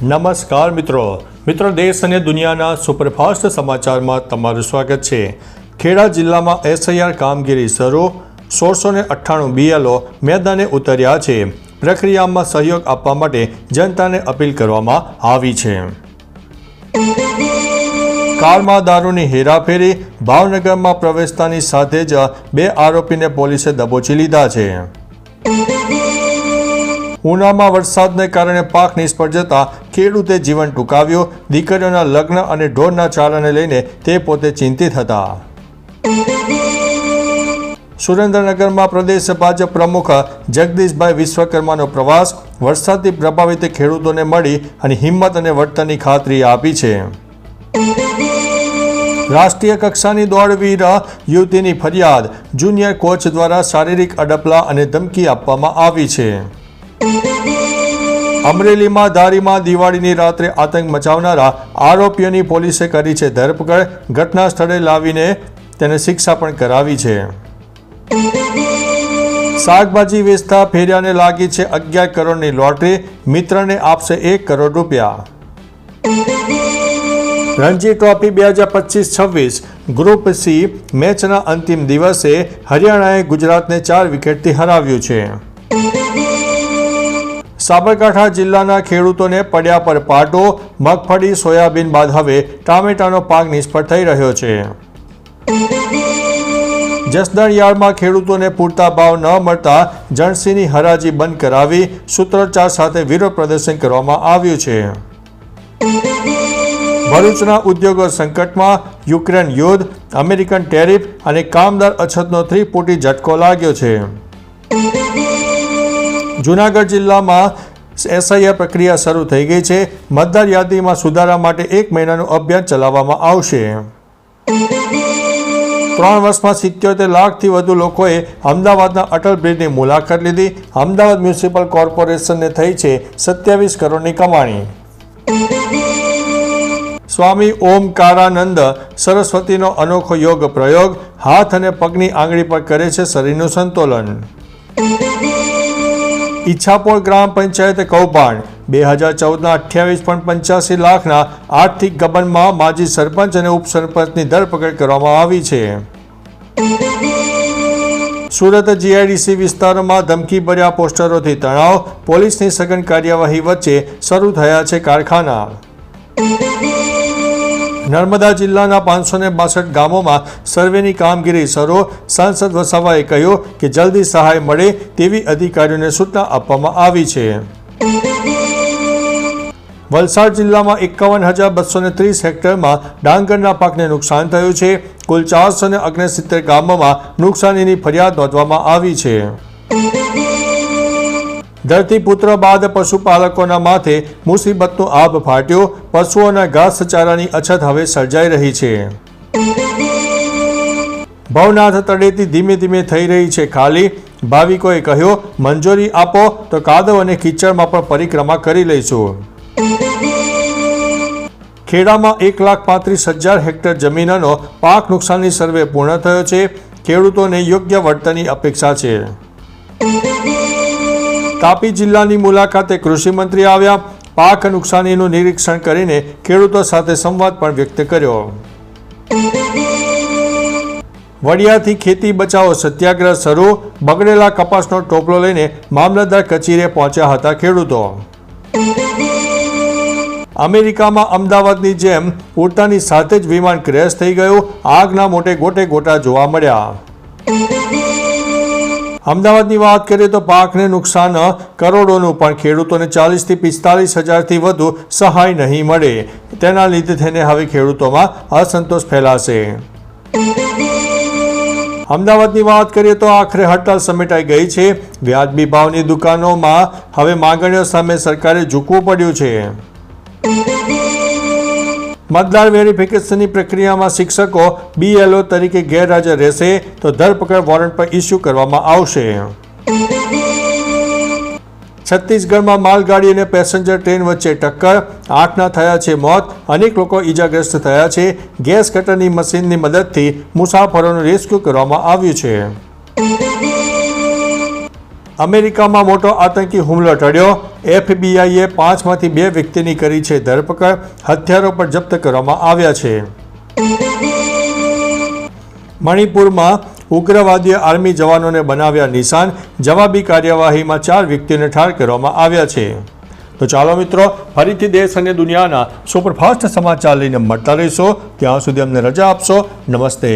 નમસ્કાર મિત્રો દેશ અને દુનિયાના સુપરફાસ્ટ સમાચારમાં તમારું સ્વાગત છે। ખેડા જિલ્લામાં એસઆઈઆર કામગીરી શરૂ, 1698 બીએલઓ મેદાને ઉતર્યા છે। પ્રક્રિયામાં સહયોગ આપવા માટે જનતાને અપીલ કરવામાં આવી છે। કારમાં દારૂની હેરાફેરી, ભાવનગરમાં પ્રવેશતાની સાથે જ 2 આરોપીને પોલીસે દબોચી લીધા છે। ઉનામાં વરસાદને કારણે પાક નિષ્ફળ જતા ખેડૂતે જીવન ટૂંકાવ્યું। દીકરીઓના લગ્ન અને ઢોરના ચારાને લઈને તે પોતે ચિંતિત હતા। સુરેન્દ્રનગરમાં પ્રદેશ ભાજપ પ્રમુખ જગદીશભાઈ વિશ્વકર્માનો પ્રવાસ, વરસાદથી પ્રભાવિત ખેડૂતોને મળી અને હિંમત અને વળતરની ખાતરી આપી છે। રાષ્ટ્રીય કક્ષાની દોડવીર યુવતીની ફરિયાદ, જુનિયર કોચ દ્વારા શારીરિક અડપલા અને ધમકી આપવામાં આવી છે। અમરેલીમાં ધારીમાં દિવાળીની રાત્રે આતંક મચાવનારા આરોપીઓની પોલીસે કરી છે ધરપકડ। ઘટના સ્થળે લાવીને તેને શિક્ષા પણ કરાવી છે। શાકભાજી વેચતા ફેરિયાને લાગી છે 11 કરોડની લોટરી, મિત્રને આપશે 1 કરોડ રૂપિયા। રણજી ટ્રોફી 2025-26 ગ્રુપ સી મેચના અંતિમ દિવસે હરિયાણાએ ગુજરાતને 4 વિકેટથી હરાવ્યું છે। સાબરકાંઠા જિલ્લાના ખેડૂતોને પડ્યા પર પાટો, મગફળી, સોયાબીન બાદ હવે ટામેટાનો પાક નિષ્ફળ થઈ રહ્યો છે। જસદણ યાર્ડમાં ખેડૂતોને પૂરતા ભાવ ન મળતા જણસીની હરાજી બંધ કરાવી, સૂત્રોચ્ચાર સાથે વિરોધ પ્રદર્શન કરવામાં આવ્યું છે। ભરૂચના ઉદ્યોગો સંકટમાં, યુક્રેન યુદ્ધ, અમેરિકન ટેરિફ અને કામદાર અછતનો ત્રિપુટી ઝટકો લાગ્યો છે। જૂનાગઢ જિલ્લામાં એસઆઈઆર પ્રક્રિયા શરૂ થઈ ગઈ છે। મતદાર યાદીમાં સુધારા માટે 1 મહિનાનું અભિયાન ચલાવવામાં આવશે। 3 વર્ષમાં 77 લાખથી વધુ લોકોએ અમદાવાદના અટલ બ્રિજની મુલાકાત લીધી। અમદાવાદ મ્યુનિસિપલ કોર્પોરેશનને થઈ છે 27 કરોડની કમાણી। સ્વામી ઓમકારાનંદ સરસ્વતીનો અનોખો યોગ પ્રયોગ, હાથ અને પગની આંગળી પર કરે છે શરીરનું સંતુલન। ઈચ્છાપોર ગ્રામ પંચાયત કૌભાંડ, 2014ના 28.85 લાખના આર્થિક ગબનમાં માજી સરપંચ અને ઉપસરપંચની ધરપકડ કરવામાં આવી છે। સુરત જીઆઈડીસી વિસ્તારોમાં ધમકીભર્યા પોસ્ટરોથી તણાવ, પોલીસની સઘન કાર્યવાહી વચ્ચે શરૂ થયા છે કારખાના। નર્મદા જિલ્લાના 562 ગામોમાં સર્વેની કામગીરી શરૂ, સાંસદ વસાવાએ કહ્યું કે જલ્દી સહાય મળે તેવી અધિકારીઓને સૂચના આપવામાં આવી છે। વલસાડ જિલ્લામાં 51,230 હેક્ટરમાં ડાંગરના પાકને નુકસાન થયું છે। કુલ 469 ગામોમાં નુકસાનીની ફરિયાદ નોંધવામાં આવી છે। ધરતીપુત્ર બાદ પશુપાલકોના માથે મુસીબતનો આભ ફાટ્યો, પશુઓના ઘાસચારાની અછત હવે સર્જાઈ રહી છે। ભવનાથ તળેટી ધીમે ધીમે થઈ રહી છે ખાલી, ભાવિકોએ કહ્યું મંજૂરી આપો તો કાદવ અને કીચડમાં પણ પરિક્રમા કરી લઈશું। ખેડામાં 1,35,000 હેક્ટર જમીનનો પાક નુકસાની સર્વે પૂર્ણ થયો છે। ખેડૂતોને યોગ્ય વળતરની અપેક્ષા છે। તાપી જિલ્લાની મુલાકાતે કૃષિમંત્રી આવ્યા, પાક નુકસાનીનું નિરીક્ષણ કરીને ખેડૂતો સાથે સંવાદ પણ વ્યક્ત કર્યો। વડિયાથી ખેતી બચાવો સત્યાગ્રહ શરૂ, બગડેલા કપાસનો ટોપલો લઈને મામલતદાર કચેરીએ પહોંચ્યા હતા ખેડૂતો। અમેરિકામાં અમદાવાદની જેમ ઉડતાની સાથે જ વિમાન ક્રેશ થઈ ગયું, આગના મોટે ગોટા જોવા મળ્યા। અમદાવાદની વાત કરીએ તો પાકને નુકસાન કરોડોનું, પણ ખેડૂતોને 40,000 થી 45,000થી વધુ સહાય નહીં મળે। તેના લીધે થઈને હવે ખેડૂતોમાં અસંતોષ ફેલાશે। અમદાવાદની વાત કરીએ તો આખરે હડતાલ સમેટાઈ ગઈ છે। વ્યાજબી ભાવની દુકાનોમાં હવે માંગણીઓ સામે સરકારે ઝૂકવું પડ્યું છે। મતદાર વેરિફિકેશનની પ્રક્રિયામાં શિક્ષકો બીએલઓ તરીકે ગેરહાજર રહેશે તો ધરપકડ વોરંટ પર ઇસ્યુ કરવામાં આવશે। છત્તીસગઢમાં માલગાડી અને પેસેન્જર ટ્રેન વચ્ચે ટક્કર, 8ના થયા છે મોત, અનેક લોકો ઈજાગ્રસ્ત થયા છે। ગેસ કટરની મશીનની મદદથી મુસાફરોનું રેસ્ક્યુ કરવામાં આવ્યું છે। અમેરિકામાં મોટો આતંકી હુમલો ટળ્યો. FBI 5માંથી 2 વ્યક્તિની કરી છે ધરપકડ. હથિયારો પણ જપ્ત કરવામાં આવ્યા છે. મણિપુરમાં ઉગ્રવાદીએ આર્મી જવાનોને બનાવ્યા નિશાન. જવાબી કાર્યવાહીમાં 4 વ્યક્તિઓને ઠાર કરવામાં આવ્યા છે. તો ચાલો મિત્રો, ફરીથી દેશ અને દુનિયાના સુપરફાસ્ટ સમાચાર લઈને મળતા રહીશો. ત્યાં સુધી અમને રજા આપશો. નમસ્તે.